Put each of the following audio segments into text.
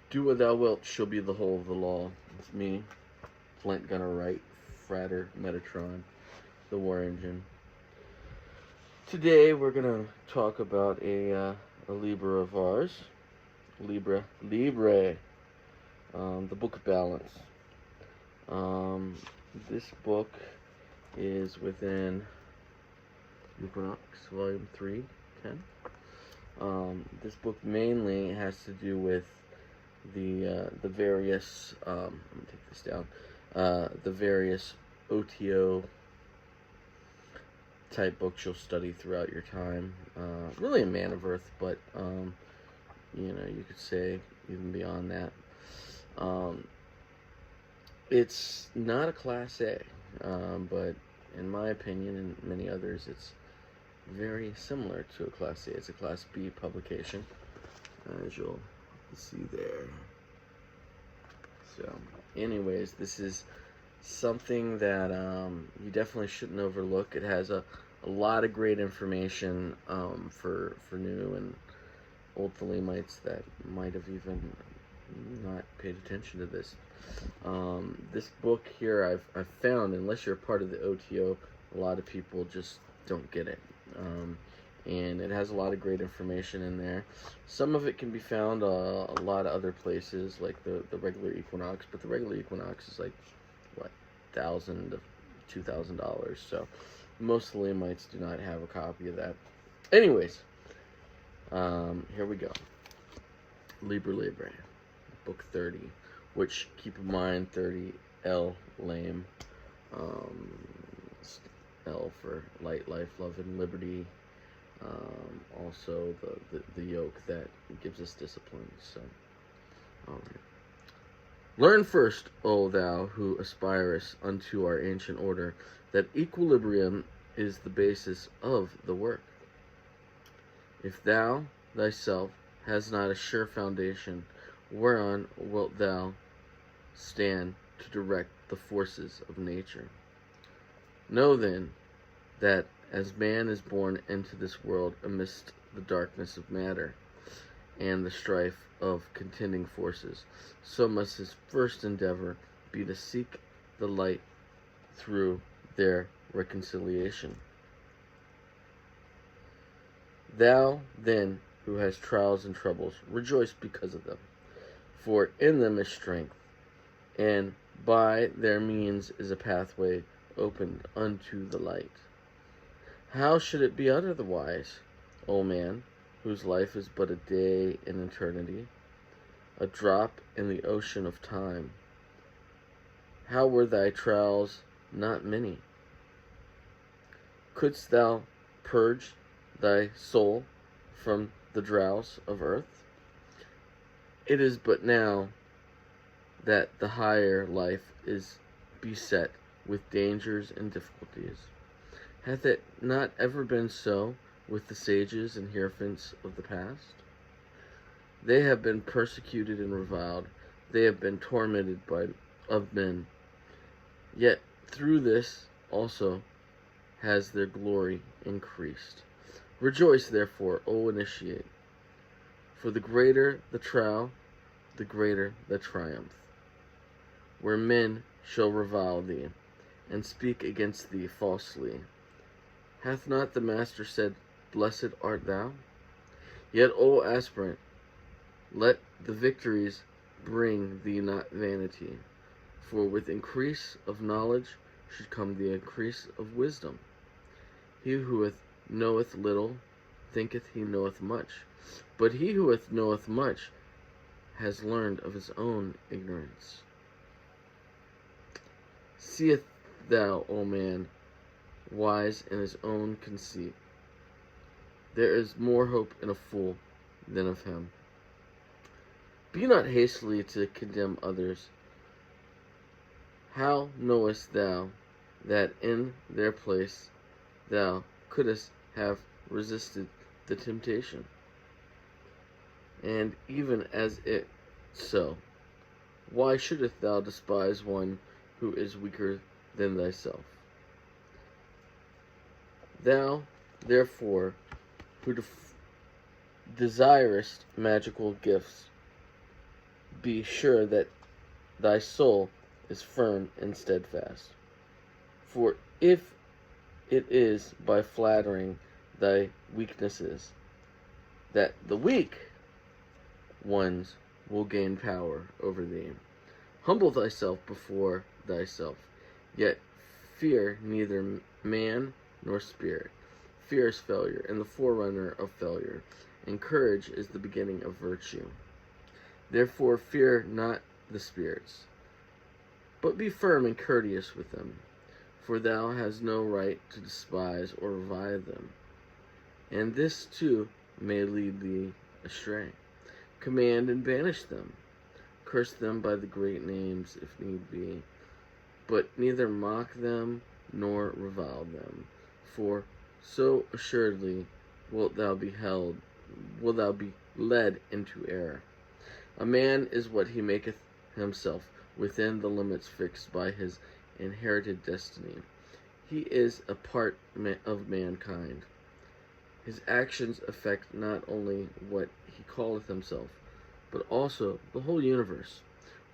Do what thou wilt shall be the whole of the law. It's me, Flint Gunner Wright, Frater, Metatron, the War Engine. Today we're gonna talk about a Liber of ours, Libre, the Book of Balance. This book is within Equinox, Volume 3, 10. This book mainly has to do with the various let me take this down, the various OTO type books you'll study throughout your time. Really a man of earth, but you could say even beyond that. It's not a Class A, but in my opinion and many others, it's very similar to a Class A. It's a Class B publication, as you'll see there. So, anyways, this is something that you definitely shouldn't overlook. It has a lot of great information for new and old Thelemites that might have even not paid attention to this. This book here, I've found, unless you're a part of the OTO, a lot of people just don't get it. And it has a lot of great information in there. Some of it can be found a lot of other places, like the regular Equinox, but the regular Equinox is like, what, $1,000 to $2,000. So most Thelemites do not have a copy of that. Anyways, here we go. Liber, book 30, which, keep in mind, 30 L lame. L for light, life, love, and liberty. Also the yoke that gives us discipline. So, all right. Learn first, O thou who aspirest unto our ancient order, that equilibrium is the basis of the work. If thou thyself hast not a sure foundation, whereon wilt thou stand to direct the forces of nature? Know then that as man is born into this world amidst the darkness of matter and the strife of contending forces, so must his first endeavor be to seek the light through their reconciliation. Thou, then, who hast trials and troubles, rejoice because of them, for in them is strength, and by their means is a pathway opened unto the light. How should it be otherwise, O man, whose life is but a day in eternity, a drop in the ocean of time? How were thy trials not many? Couldst thou purge thy soul from the dross of earth? It is but now that the higher life is beset with dangers and difficulties. Hath it not ever been so with the sages and hierophants of the past? They have been persecuted and reviled. They have been tormented of men. Yet through this also has their glory increased. Rejoice, therefore, O initiate, for the greater the trial, the greater the triumph. Where men shall revile thee, and speak against thee falsely, hath not the Master said, Blessed art thou? Yet, O aspirant, let the victories bring thee not vanity, for with increase of knowledge should come the increase of wisdom. He who knoweth little thinketh he knoweth much, but he who knoweth much has learned of his own ignorance. Seest thou, O man, wise in his own conceit? There is more hope in a fool than of him. Be not hastily to condemn others. How knowest thou that in their place thou couldst have resisted the temptation? And even as it so, why shouldst thou despise one who is weaker than thyself? Thou, therefore, who desirest magical gifts, be sure that thy soul is firm and steadfast. For if it is by flattering thy weaknesses that the weak ones will gain power over thee, humble thyself before thyself, yet fear neither man nor spirit. Fear is failure, and the forerunner of failure, and courage is the beginning of virtue. Therefore fear not the spirits, but be firm and courteous with them, for thou hast no right to despise or revile them, and this too may lead thee astray. Command and banish them, curse them by the great names if need be, but neither mock them nor revile them, for so assuredly wilt thou be led into error. A man is what he maketh himself within the limits fixed by his inherited destiny. He is a part of mankind. His actions affect not only what he calleth himself, but also the whole universe.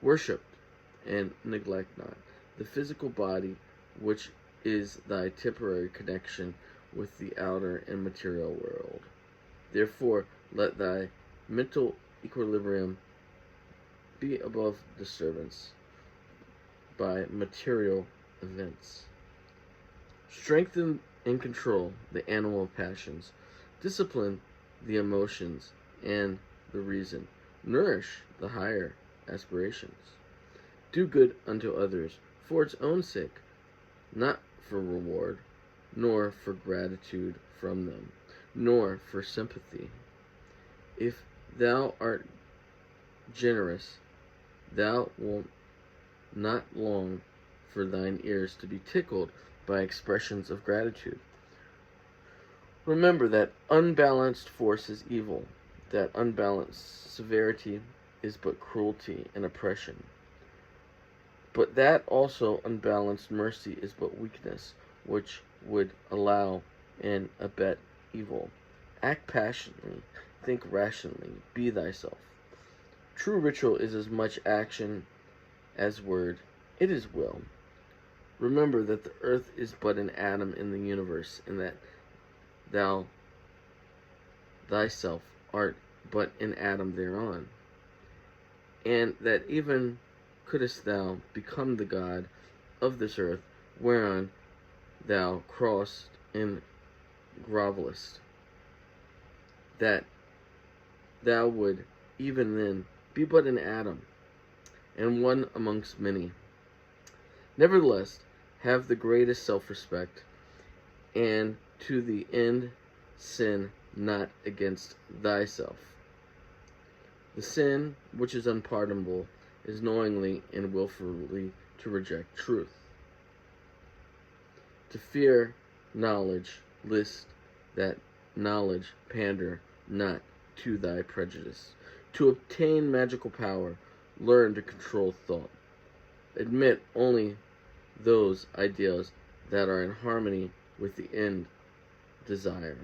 Worship and neglect not the physical body, which is thy temporary connection with the outer and material world. Therefore, let thy mental equilibrium be above disturbance by material events. Strengthen and control the animal passions. Discipline the emotions and the reason. Nourish the higher aspirations. Do good unto others for its own sake, not for reward, nor for gratitude from them, nor for sympathy. If thou art generous, thou wilt not long for thine ears to be tickled by expressions of gratitude. Remember that unbalanced force is evil, that unbalanced severity is but cruelty and oppression, but that also unbalanced mercy is but weakness, which would allow and abet evil. Act passionately, think rationally, be thyself. True ritual is as much action as word. It is will. Remember that the earth is but an atom in the universe, and that thou thyself art but an atom thereon, and that even couldst thou become the god of this earth, whereon thou crossed and grovelest, that thou would even then be but an atom, and one amongst many. Nevertheless, have the greatest self-respect, and to the end sin not against thyself. The sin which is unpardonable is knowingly and willfully to reject truth, to fear knowledge, lest that knowledge pander not to thy prejudice. To obtain magical power, learn to control thought. Admit only those ideas that are in harmony with the end desire,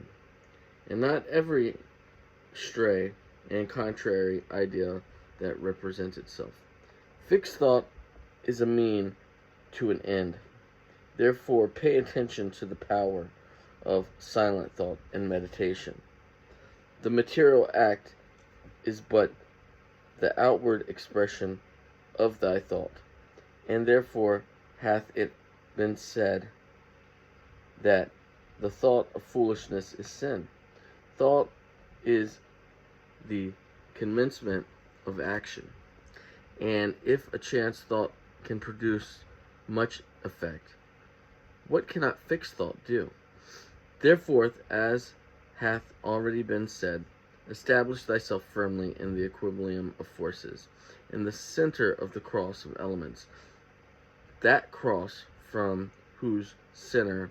and not every stray and contrary idea that represents itself. Fixed thought is a mean to an end. Therefore, pay attention to the power of silent thought and meditation. The material act is but the outward expression of thy thought, and therefore hath it been said that the thought of foolishness is sin. Thought is the commencement of action, and if a chance thought can produce much effect, what cannot fixed thought do? Therefore, as hath already been said, establish thyself firmly in the equilibrium of forces, in the center of the cross of elements, that cross from whose center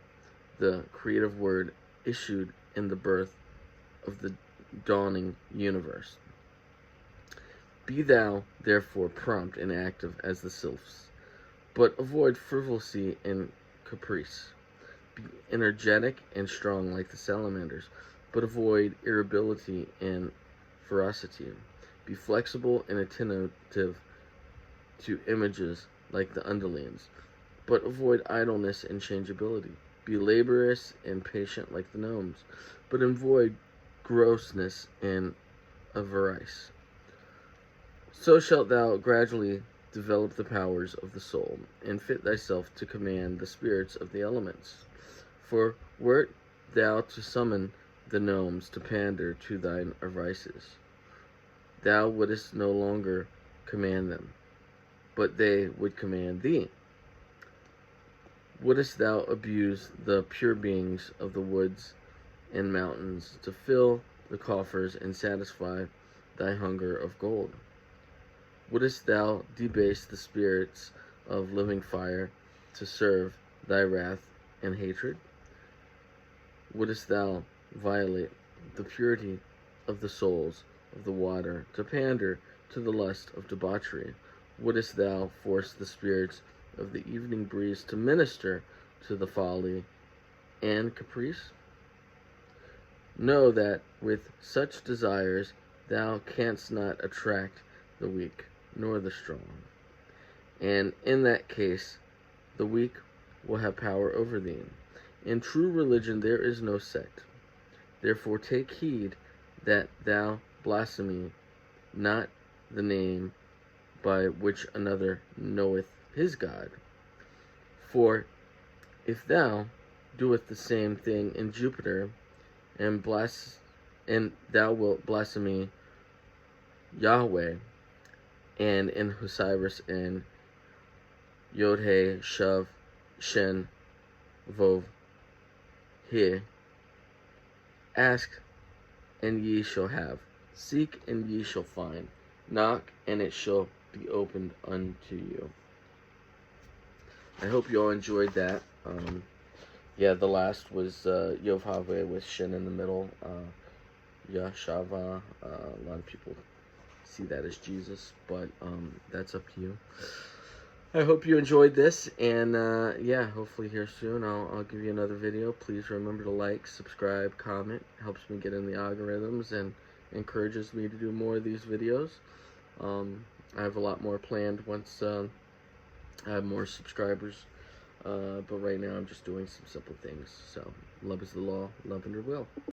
the creative word issued in the birth of the dawning universe. Be thou, therefore, prompt and active as the sylphs, but avoid frivolity and caprice. Be energetic and strong like the salamanders, but avoid irritability and ferocity. Be flexible and attentive to images like the underlings, but avoid idleness and changeability. Be laborious and patient like the gnomes, but avoid grossness and avarice. So shalt thou gradually develop the powers of the soul, and fit thyself to command the spirits of the elements. For wert thou to summon the gnomes to pander to thine avarices, thou wouldst no longer command them, but they would command thee. Wouldst thou abuse the pure beings of the woods and mountains to fill the coffers and satisfy thy hunger of gold? Wouldst thou debase the spirits of living fire to serve thy wrath and hatred? Wouldst thou violate the purity of the souls of the water to pander to the lust of debauchery? Wouldst thou force the spirits of the evening breeze to minister to the folly and caprice? Know that with such desires thou canst not attract the weak nor the strong, and in that case the weak will have power over thee. In true religion there is no sect. Therefore take heed that thou blaspheme not the name by which another knoweth his God. For if thou doest the same thing in Jupiter, and thou wilt blaspheme Yahweh, and in Osiris and Yod He Shav Shen Vov He. Ask, and ye shall have. Seek, and ye shall find. Knock, and it shall be opened unto you. I hope you all enjoyed that. Yeah, the last was Yod-Hah-Vah with Shin in the middle. Yahshava. A lot of people see that as Jesus, but that's up to you. I hope you enjoyed this, and yeah, hopefully here soon I'll give you another video. Please remember to like, subscribe, comment. Helps me get in the algorithms and encourages me to do more of these videos. I have a lot more planned once I have more subscribers, but right now I'm just doing some simple things. So love is the law, love and your will.